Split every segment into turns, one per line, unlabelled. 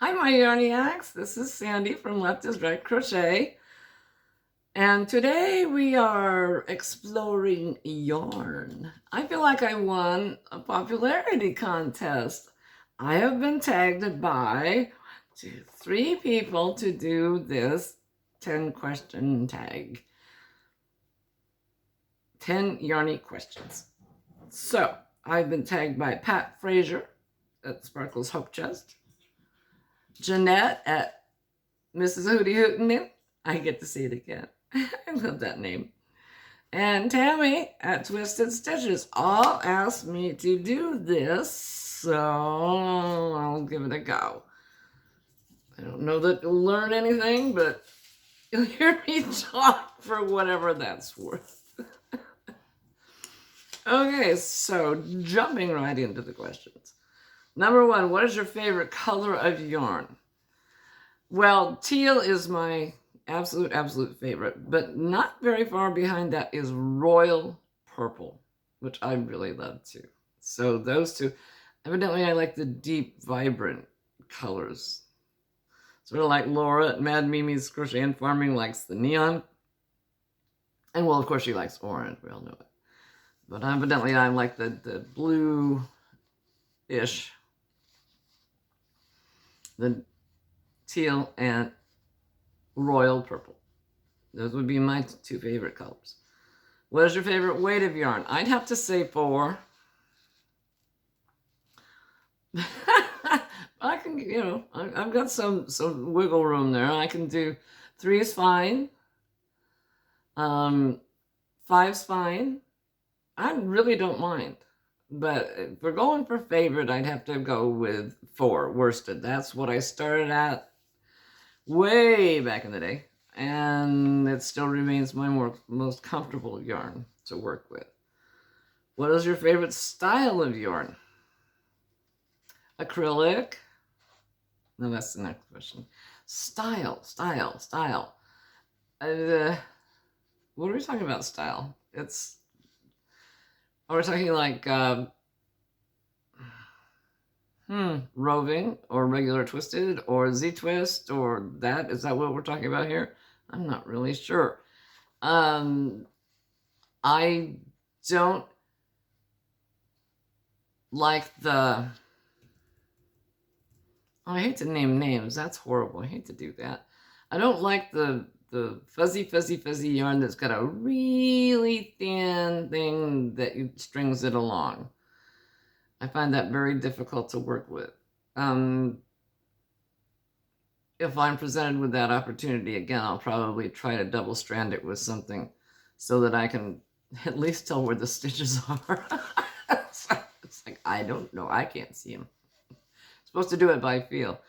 Hi, my Yarnyiacs. This is Sandy from Left is Right Crochet. And today we are exploring yarn. I feel like I won a popularity contest. I have been tagged by 3 people to do this 10-question tag. 10 Yarny questions. So I've been tagged by Pat Frazier at Sparkles Hope Chest, Jeanette at Mrs. Hootie Hootin'. I get to see it again. I love that name. And Tammy at Twisted Stitches all asked me to do this, so I'll give it a go. I don't know that you'll learn anything, but you'll hear me talk for whatever that's worth. Okay, so jumping right into the questions. Number 1, what is your favorite color of yarn? Well, teal is my absolute favorite, but not very far behind that is royal purple, which I really love too. So those two, evidently I like the deep, vibrant colors. Sort of like Laura at Mad Mimi's Crochet and Farming likes the neon. And well, of course she likes orange, we all know it. But evidently I like the blue-ish, the teal and royal purple. Those would be my 2 favorite colors. What is your favorite weight of yarn? I'd have to say 4. I can, I've got some wiggle room there. I can do 3 is fine. 5's fine. I really don't mind. But if we're going for favorite, I'd have to go with 4, worsted. That's what I started at way back in the day. And it still remains my most comfortable yarn to work with. What is your favorite style of yarn? Acrylic? No, that's the next question. Style. What are we talking about style? Are we talking like roving or regular twisted or Z-twist or that? Is that what we're talking about here? I'm not really sure. I don't like I hate to name names. That's horrible. I hate to do that. I don't like the fuzzy yarn that's got a really thin thing that strings it along. I find that very difficult to work with. If I'm presented with that opportunity again, I'll probably try to double strand it with something so that I can at least tell where the stitches are. It's like, I don't know. I can't see them. I'm supposed to do it by feel.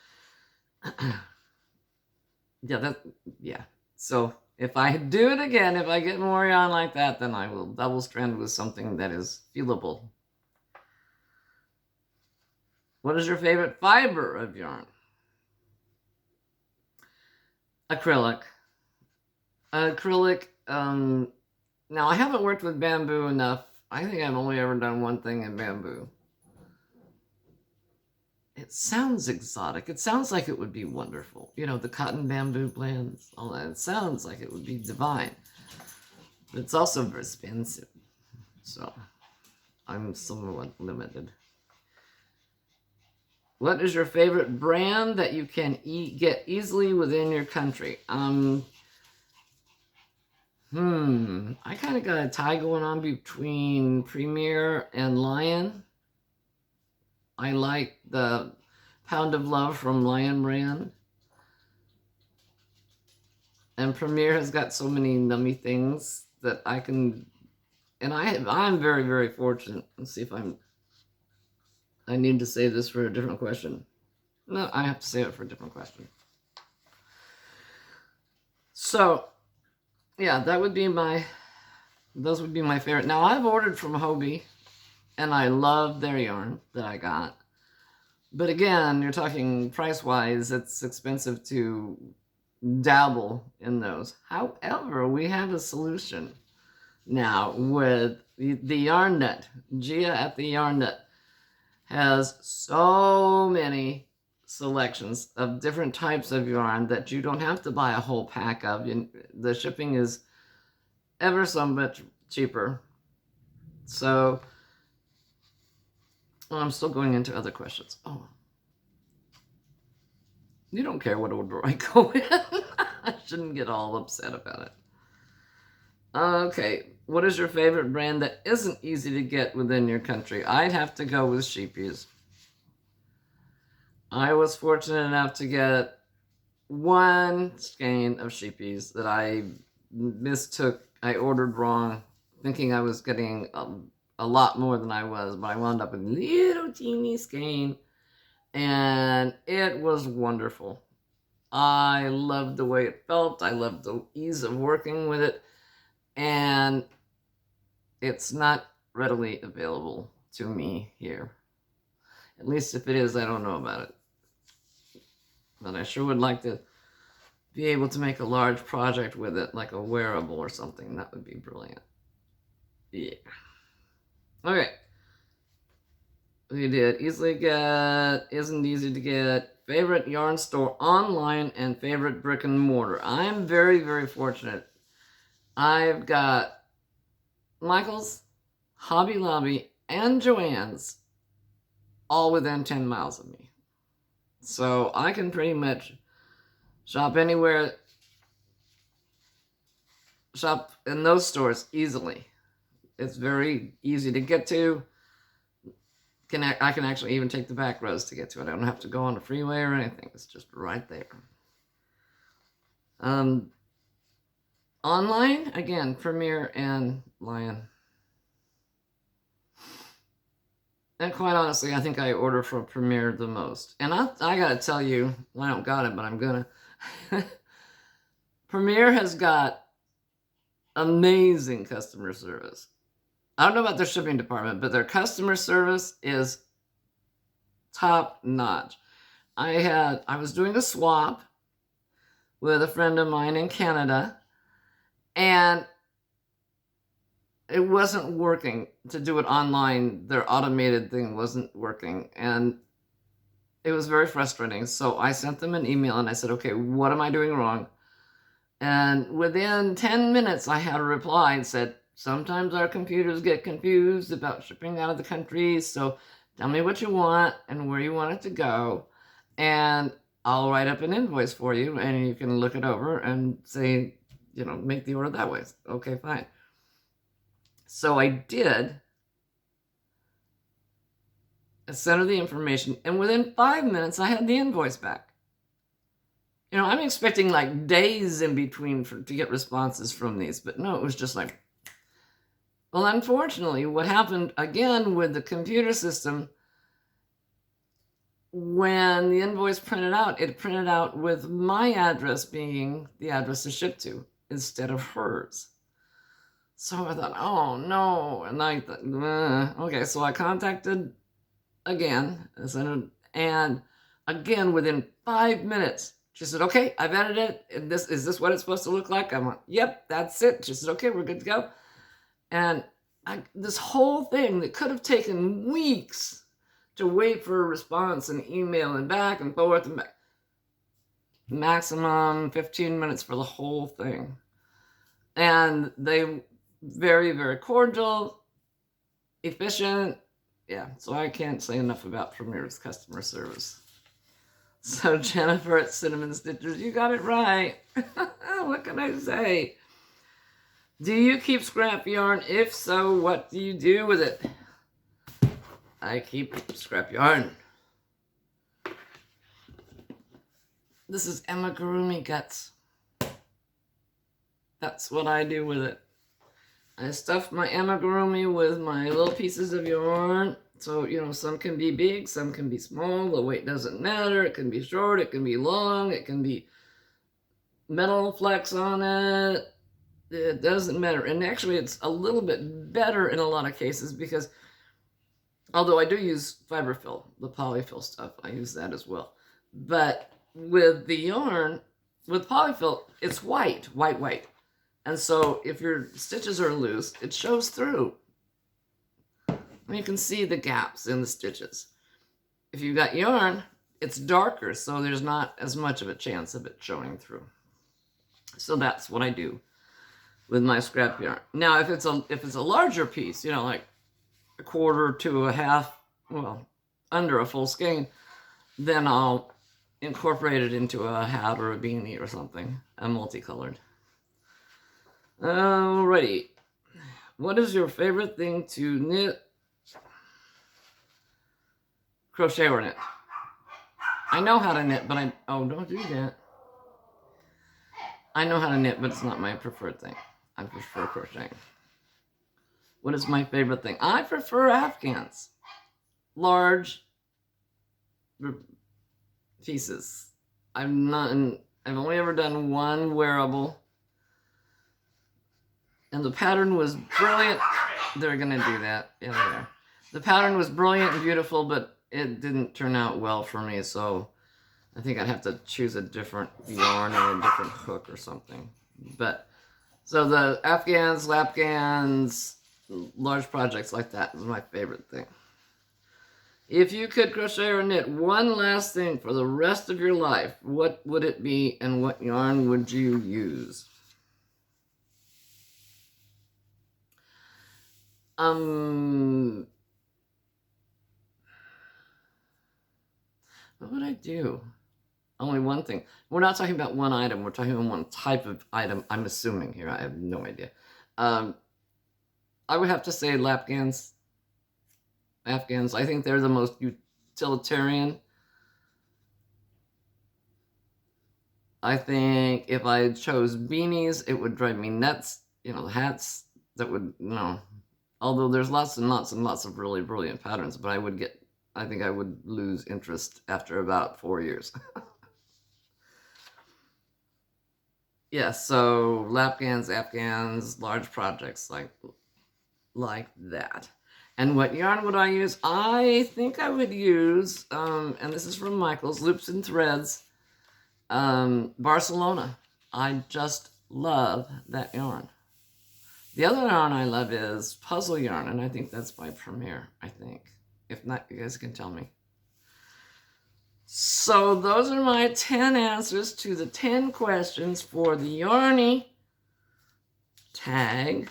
Yeah. So if I do it again, if I get more yarn like that, then I will double strand with something that is feelable. What is your favorite fiber of yarn? Acrylic. Now I haven't worked with bamboo enough. I think I've only ever done one thing in bamboo. It sounds exotic. It sounds like it would be wonderful. You know, the cotton bamboo blends, all that. It sounds like it would be divine. But it's also very expensive. So I'm somewhat limited. What is your favorite brand that you can get easily within your country? I kind of got a tie going on between Premier and Lion. I like the Pound of Love from Lion brand. And Premier has got so many nummy things that I can, and I'm very, very fortunate. Let's see if I need to save this for a different question. No, I have to save it for a different question. So, yeah, those would be my favorite. Now, I've ordered from Hobie, and I love their yarn that I got. But again, you're talking price-wise, it's expensive to dabble in those. However, we have a solution now with the Yarn Net. Gia at the Yarn Net has so many selections of different types of yarn that you don't have to buy a whole pack of. The shipping is ever so much cheaper. So, I'm still going into other questions. Oh, you don't care what order I go in. I shouldn't get all upset about it. Okay, what is your favorite brand that isn't easy to get within your country? I'd have to go with Sheepies. I was fortunate enough to get one skein of Sheepies that I mistook. I ordered wrong, thinking I was getting a lot more than I was, but I wound up with a little teeny skein, and it was wonderful. I loved the way it felt. I loved the ease of working with it, and it's not readily available to me here. At least if it is, I don't know about it. But I sure would like to be able to make a large project with it, like a wearable or something. That would be brilliant. Yeah. Okay. We did easily get, isn't easy to get, favorite yarn store online, and favorite brick and mortar. I'm very, very fortunate. I've got Michael's, Hobby Lobby, and Joann's all within 10 miles of me. So I can pretty much shop anywhere, shop in those stores easily. It's very easy to get to. I can actually even take the back roads to get to it. I don't have to go on the freeway or anything. It's just right there. Online, again, Premier and Lion. And quite honestly, I think I order from Premier the most. And I gotta tell you, I don't got it, but I'm gonna. Premier has got amazing customer service. I don't know about their shipping department, but their customer service is top notch. I was doing a swap with a friend of mine in Canada, and it wasn't working to do it online. Their automated thing wasn't working, and it was very frustrating. So I sent them an email and I said, okay, what am I doing wrong? And within 10 minutes, I had a reply and said, sometimes our computers get confused about shipping out of the country, so tell me what you want and where you want it to go, and I'll write up an invoice for you, and you can look it over and say, make the order that way. Okay, fine. So I did. I sent her the information, and within 5 minutes, I had the invoice back. I'm expecting like days in between to get responses from these, but no, it was just like, well, unfortunately, what happened again with the computer system, when the invoice printed out, it printed out with my address being the address to ship to instead of hers. So I thought, oh no. And I thought, okay, so I contacted again, and again, within 5 minutes, she said, okay, I've edited it. Is this what it's supposed to look like? I went, yep, that's it. She said, okay, we're good to go. And this whole thing that could have taken weeks to wait for a response and email and back and forth and back, maximum 15 minutes for the whole thing. And they very, very cordial, efficient. Yeah, so I can't say enough about Premier's customer service. So Jennifer at Cinnamon Stitchers, you got it right. What can I say? Do you keep scrap yarn? If so, what do you do with it? I keep scrap yarn. This is amigurumi guts. That's what I do with it. I stuff my amigurumi with my little pieces of yarn. So, some can be big, some can be small. The weight doesn't matter. It can be short, it can be long, it can be metal flecks on it. It doesn't matter. And actually, it's a little bit better in a lot of cases because, although I do use fiberfill, the polyfill stuff, I use that as well. But with the yarn, with polyfill, it's white. And so if your stitches are loose, it shows through. You can see the gaps in the stitches. If you've got yarn, it's darker, so there's not as much of a chance of it showing through. So that's what I do with my scrap yarn. Now, if it's a larger piece, you know, like a quarter to a half, well, under a full skein, then I'll incorporate it into a hat or a beanie or something, a multicolored. Alrighty. What is your favorite thing to knit, crochet, or knit? I know how to knit, but oh, don't do that. I know how to knit, but it's not my preferred thing. I prefer crocheting. What is my favorite thing? I prefer afghans. Large pieces. I've only ever done one wearable. And the pattern was brilliant. They're going to do that. Yeah, they are. The pattern was brilliant and beautiful, but it didn't turn out well for me, so I think I'd have to choose a different yarn or a different hook or something. But, so the afghans, lapghans, large projects like that is my favorite thing. If you could crochet or knit one last thing for the rest of your life, what would it be and what yarn would you use? What would I do? Only one thing. We're not talking about one item. We're talking about one type of item. I'm assuming here. I have no idea. I would have to say lapghans. Afghans. I think they're the most utilitarian. I think if I chose beanies, it would drive me nuts. You know, hats that would, no. Although there's lots and lots and lots of really brilliant patterns, but I think I would lose interest after about 4 years. Yeah, so lapghans, afghans, large projects like that. And what yarn would I use? I think I would use, and this is from Michael's, Loops and Threads, Barcelona. I just love that yarn. The other yarn I love is Puzzle Yarn, and I think that's by Premier, I think. If not, you guys can tell me. So those are my 10 answers to the 10 questions for the Yarny tag.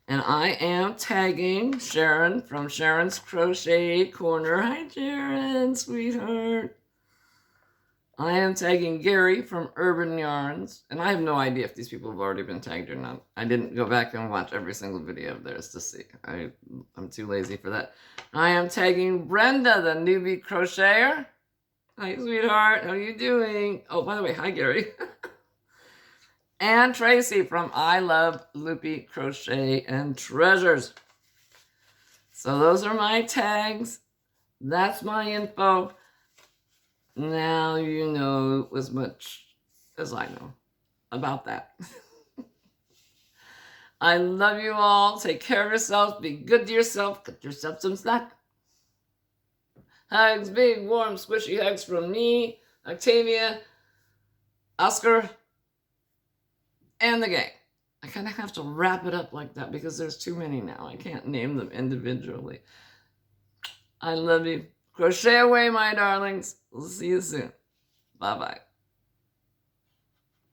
And I am tagging Sharon from Sharon's Crochet Corner. Hi, Sharon, sweetheart. I am tagging Gary from Urban Yarns. And I have no idea if these people have already been tagged or not. I didn't go back and watch every single video of theirs to see. I'm too lazy for that. I am tagging Brenda, the newbie crocheter. Hi, sweetheart. How are you doing? Oh, by the way, hi, Gary. And Tracy from I Love Loopy Crochet and Treasures. So those are my tags. That's my info. Now you know as much as I know about that. I love you all. Take care of yourselves. Be good to yourself. Cut yourself some slack. Hugs, big, warm, squishy hugs from me, Octavia, Oscar, and the gang. I kind of have to wrap it up like that because there's too many now. I can't name them individually. I love you. Crochet away, my darlings. We'll see you soon. Bye-bye.